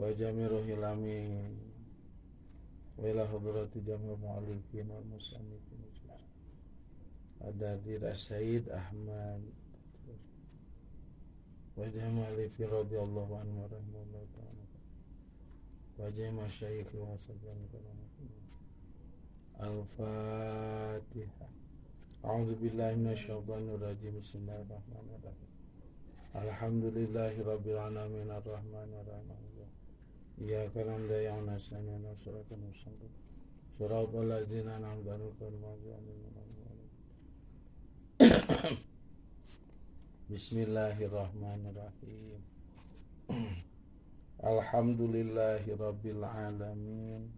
wa jamiru hilami wa ila hadrati jamil mu'alifin wal musannifin Adadir Sayyid Ahmad wa jami'al fi radhiyallahu anhu wa rahimahullah ta'ala wa jami'a syayikh wa sabyan Al-Fatihah. A'udzu billahi minasyaitonir rajim. Bismillahirrahmanirrahim. Alhamdulillahirabbil alamin arrahmanir rahim. Iyyaka na'budu wa nasta'inu ihdinas mustaqim. Shiratal ladzina an'amta 'alaihim. Bismillahirrahmanirrahim. Alhamdulillahirabbil alamin.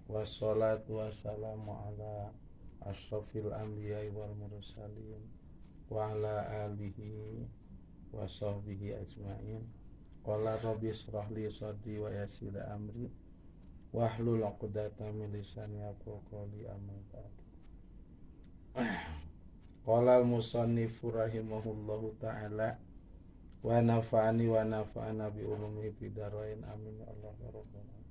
Wassalatu wassalamu ala asyrafil anbiya'i wal mursalin wa ala alihi wa sahbihi ajma'in. Qala rabbi shrah li sadri wa yassir li amri wahlul 'uqdatam min lisani yafqahu qawli amma ba'd. Qala al-musannifu rahimahullahu ta'ala wa nafa'ani wa nafa'ana bi ulumihi fid dharain amin ya Allah ya rabbal alamin.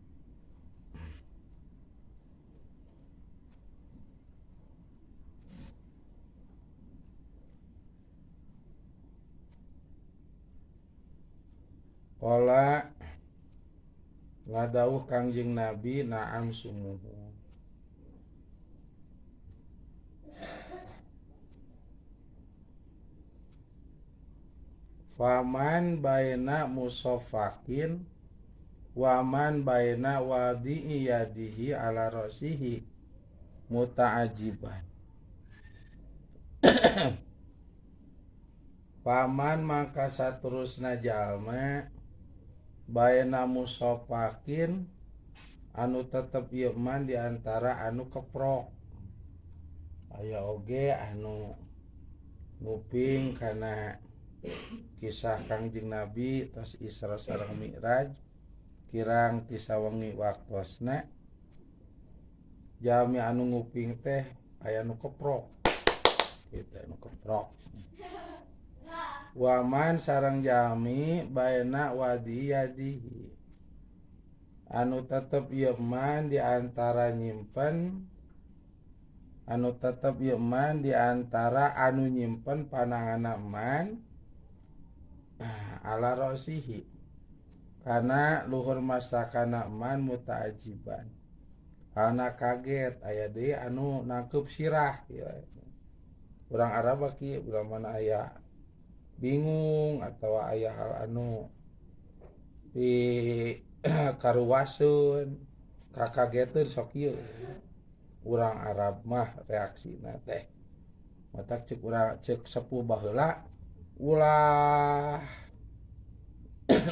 Qala ngadawuh Kangjeng Nabi na'am sumuhu. Faman baina musaffakin waman baina wadi'i yadihi ala rasihi muta'ajiban. Paman maka saterusna jalma baina musaffakin anu tetep ieu man diantara anu keprok. Aya oge anu nguping kana kisah Kangjeng Nabi tos Isra sareng Mi'raj kirang ti sawengi waktosna jami anu nguping teh aya anu keprok kitu anu keprok. Waman sareng jami baina wadi yadihi anu tetep ieu man di antara nyimpen anu tetep ieu man di antara anu nyimpen pananganna man ala rasihi kana luhur masakana man muta'ajiban ana kaget aya deui anu nangkep sirah ya. Urang Arab kieu ulah mana aya bingung atau aya hal anu di karuwaseun kakageteun sok ieu. Urang Arab mah reaksina teh matak ceuk urang ceuk sepuh baheula ulah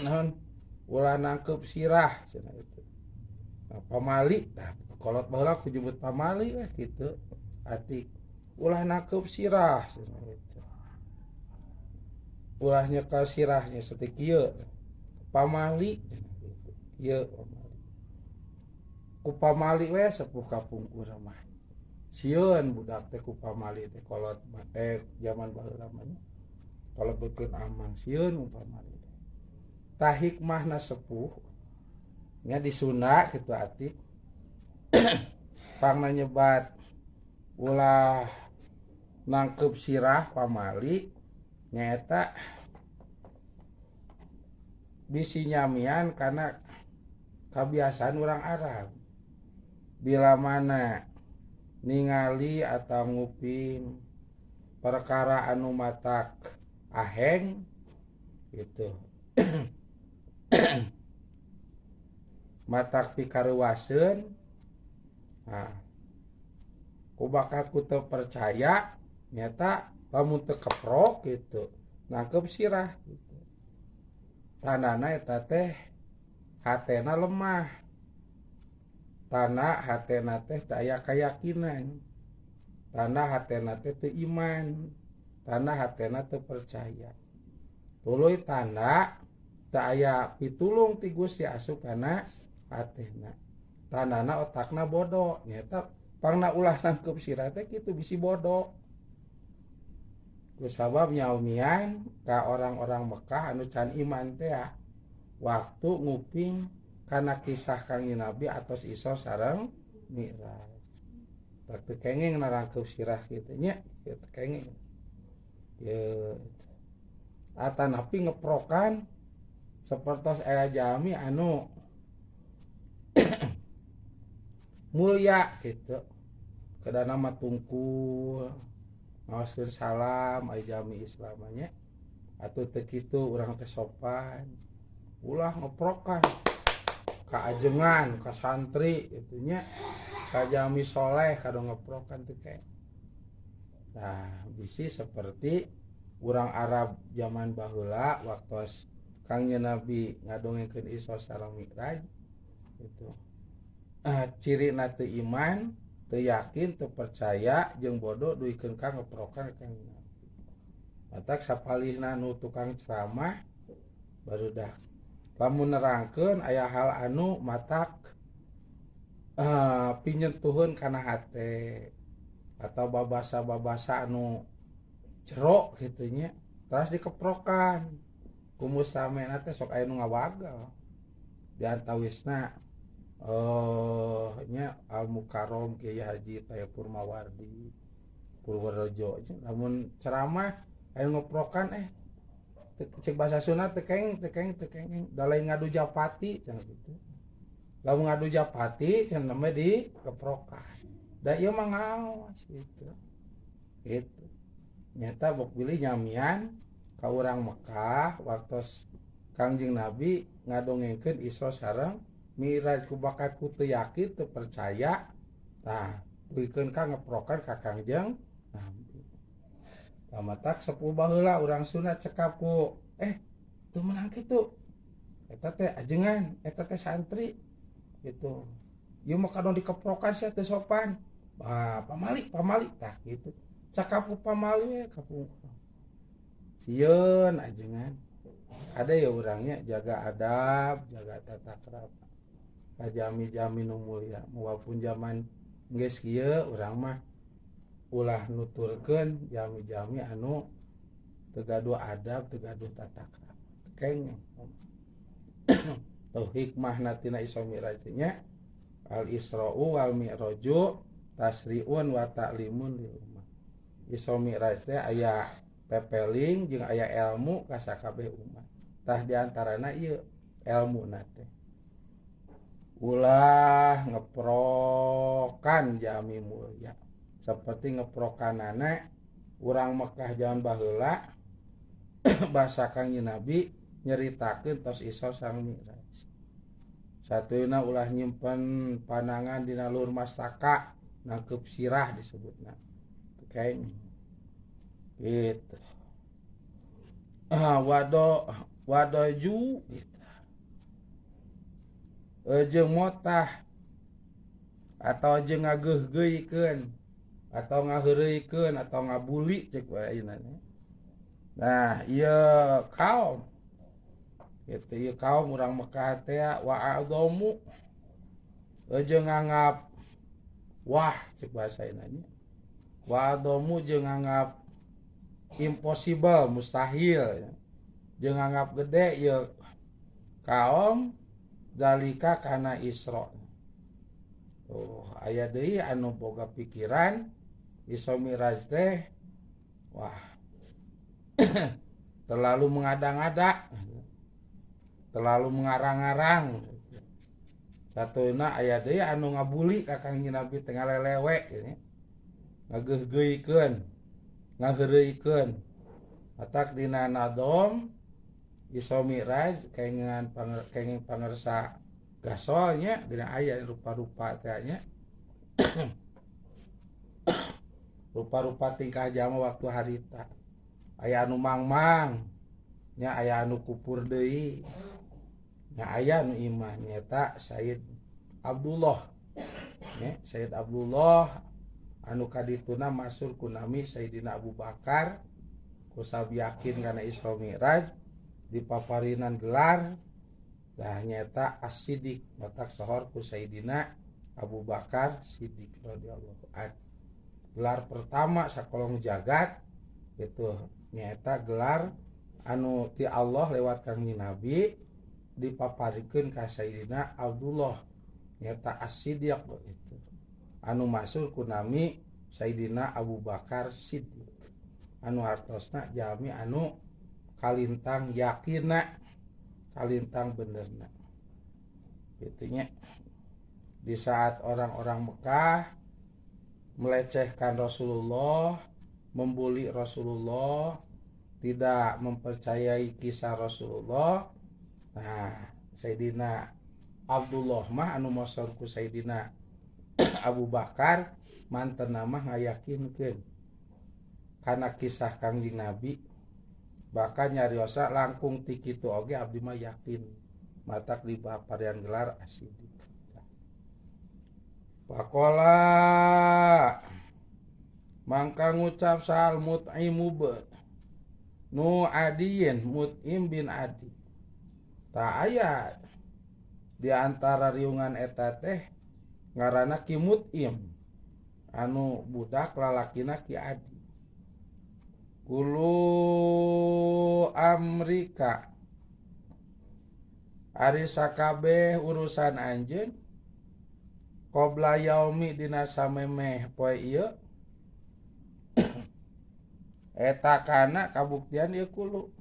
naon ulah nangkep sirah cenah itu. Nah, pamali tah kolot baheula ku jemput pamali weh kitu ati ulah nangkep sirah cenah itu. Ulah nyekel sirahnya setik ieu pamali ieu pamali. Ku pamali we sepuh kapungkur mah. Sieun budak teh ku pamali teh kolot zaman baheula mah. Kalau bekeun amang sieun pamali teh. Tah hikmahna sepuh nya disunda kitu ati. Pangna nyebat ulah nangkep sirah pamali nyaeta bisi nyamian karena kebiasaan orang Arab bila mana ningali atau nguping perkara anu matak aheng gitu matak pikaruwaseun nah ku bakal ku teu percaya nyata lamun teu keprok gitu nangkep sirah gitu. Tandana eta teh hatena lemah. Tanda hatena teh teu aya kayakinan. Tanda hatena teh teu iman. Tanda hatena teu percaya. Tuluy tanda teu aya pitulung ti Gusti asup kana hatena. Tandana otakna bodoh nyata pangna ulah nangkep sirah teh kitu bisi bodoh. Kusabab nyaumian ka orang-orang Mekah anu can iman teh waktu nguping karena kisah Kangjeng Nabi atos Isra sareng Mi'raj. Teu kenging narangkeup sirah kitu nya, teu kenging. Ye atanapi ngeprokan sapertos aya jami anu mulia gitu. Kedana mah tungkul ngaoskeun salam aya jami islamanya. Atuh teu kitu urang teh sopan. Ulah ngeprokan ka ajengan, ka santri kitu nya. Ka jami soleh kado ngeprokan teh kayak. Nah, bisi seperti urang Arab zaman baheula waktu Kangjeng Nabi ngadongengkeun Isra sareng Mi'raj gitu. Cirina teu iman, teu yakin, teu percaya jeung bodoh duikeun ka ngeprokan Kangjeng Nabi. Matak sapalihna nu tukang ceramah barudak lamun nerangkeun aya hal anu matak pinyentuhun kana hate atau babasa-babasa anu jero kitu nya terus dikeprokan ku mustamena teh sok aya nu ngawagal di antawisna nya Al Mukarrom Kiai Haji Tayepur Mawardi Purworejo lamun ceramah aya ngeprokan cek bahasa Sunda teu kenging da lain ngadu japati cenah kitu. Lamun ngadu japati cenah mah dikeprokan. Da ieu mah ngaos gitu. Gitu. Nyata bok bilih nyamian ka urang Mekah waktos Kangjeng Nabi ngadongengkeun Isra sareng Mi'raj ku bakat ku teu yakin teu percaya. Tah, duikeun ka ngeprokan ka Kangjeng Nabi. Pamatak sepuh baheula urang Sunda cekap ku teu meunang kitu. Eta teh ajengan, eta teh santri gitu. Ieu mah kadon dikeprokan sia teu sopan. Pamali tah gitu. Cakap ku pamali kapungkur. Sieun ajengan. Ada ya urangnya jaga adab, jaga tata krama. Kajami-jami nu mulia. Walaupun zaman geus kieu urang mah ulah nuturkeun jami-jami anu teu gaduh adab, teu gaduh tata krama. Kenging. Tuh hikmahna tina Isra Mi'raj nya al Isra'u wal Mi'raju tasri'un wa ta'limun lil ummah. Isra Mi'raj teh aya pepeling jeung aya ilmu ka sakabeh umat. Tah di antarana ieu ilmuna teh. Ulah ngeprokan jami mulia. Seperti ngeprokanana urang Mekah zaman baheula bahasa Kangjeng Nabi nyeritakeun tos Isra sareng Mi'raj. Satuna ulah nyimpen panangan dina luhur mastaka nangkep sirah disebutna. Kayaknya gitu. Wadoju gitu. Jeung motah atau jeung ngageuh-geuikeun atau ngaheureuikeun atau ngabuli cek wae ayeuna. Nah, ieu kaum gitu, ieu kaum urang Mekah teh wa'adhamu jeung nganggap wah cek bahasa ayeuna nya. Wa'adhamu jeung nganggap impossible, mustahil. Jeung nganggap gede ieu kaum zalika kana Isra. Aya deui anu boga pikiran Isra Mi'raj teh wah terlalu mengada-ngada, terlalu mengarang-arang. Satuna aya deui anu ngabuli ka Kangjeng Nabi teh ngalelewe gitu. Ngageuh-geuikeun, ngaheureuikeun. Atak dina nadom Isra Mi'raj kaengeun pangersa gasolnya dina aya rupa-rupa teh nya. Rupa-rupa tingkah jama waktu harita. Aya anu mangmang, nya aya anu kupur deui. Nya aya anu iman nyata Sayyid Abdullah. Nya Sayyid Abdullah anu kadituna masyhur ku nami Sayyidina Abu Bakar kusab yakin kana Isra Mi'raj dipaparinan gelar dah nyata As-Siddiq matak sohor ku Sayyidina Abu Bakar Siddiq radhiyallahu anhu. Gelar pertama sakolong jagat itu nyata gelar anu ti Allah lewat Kangjeng Nabi dipaparikeun ka Sayyidina Abdullah nyata As-Siddiq itu anu maksud ku nami Sayyidina Abu Bakar Siddiq anu hartosna jami anu kalintang yakinna kalintang benerna gitunya. Di saat orang-orang Mekah melecehkan Rasulullah, membuli Rasulullah, tidak mempercayai kisah Rasulullah, nah Sayyidina Abdullah mah anu mosor ku Sayyidina Abu Bakar mantenna mah ngayakinkeun kana kisah Kangjeng Nabi, bahkan nyariosa langkung ti kitu oge abdi mah yakin matak dipaparian gelar As-Siddiq. Pakola mangka ngucap sal Mut'imu nu adiyin Mut'im bin Adi tak aya di antara riungan eta teh ngaranna Ki Mut'im anu budak lalakina Ki Adi. Kulu Amrika ari sakabeh urusan anjeun qabla yaumi dina samemeh poe ieu eta kana kabuktian ieu kulu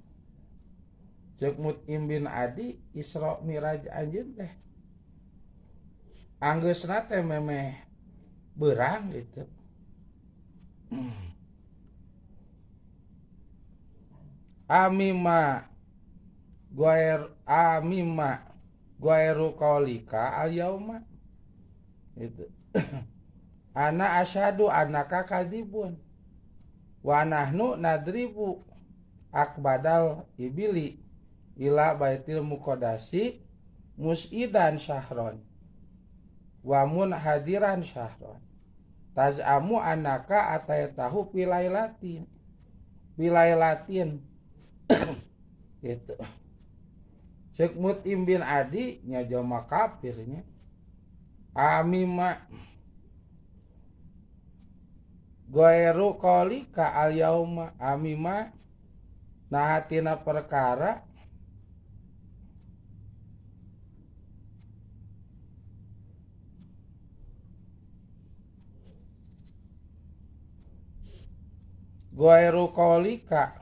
ceuk Mut'im bin Adi Isra Miraj anjeun teh anggeusna teh memeh beurang gitu. Amima guairu qaulika al yauma itu ana asyhadu annaka kadzibun wa nahnu nadribu akbadal ibili ila baitil muqaddasi musidan syahron wa munhadiran syahron tazamu annaka ataytahu pilailatin gitu. Cek Mut'im bin Adi nya jelema kafirnya amima goeru qaulika al yauma amima nahatina perkara goeru qaulika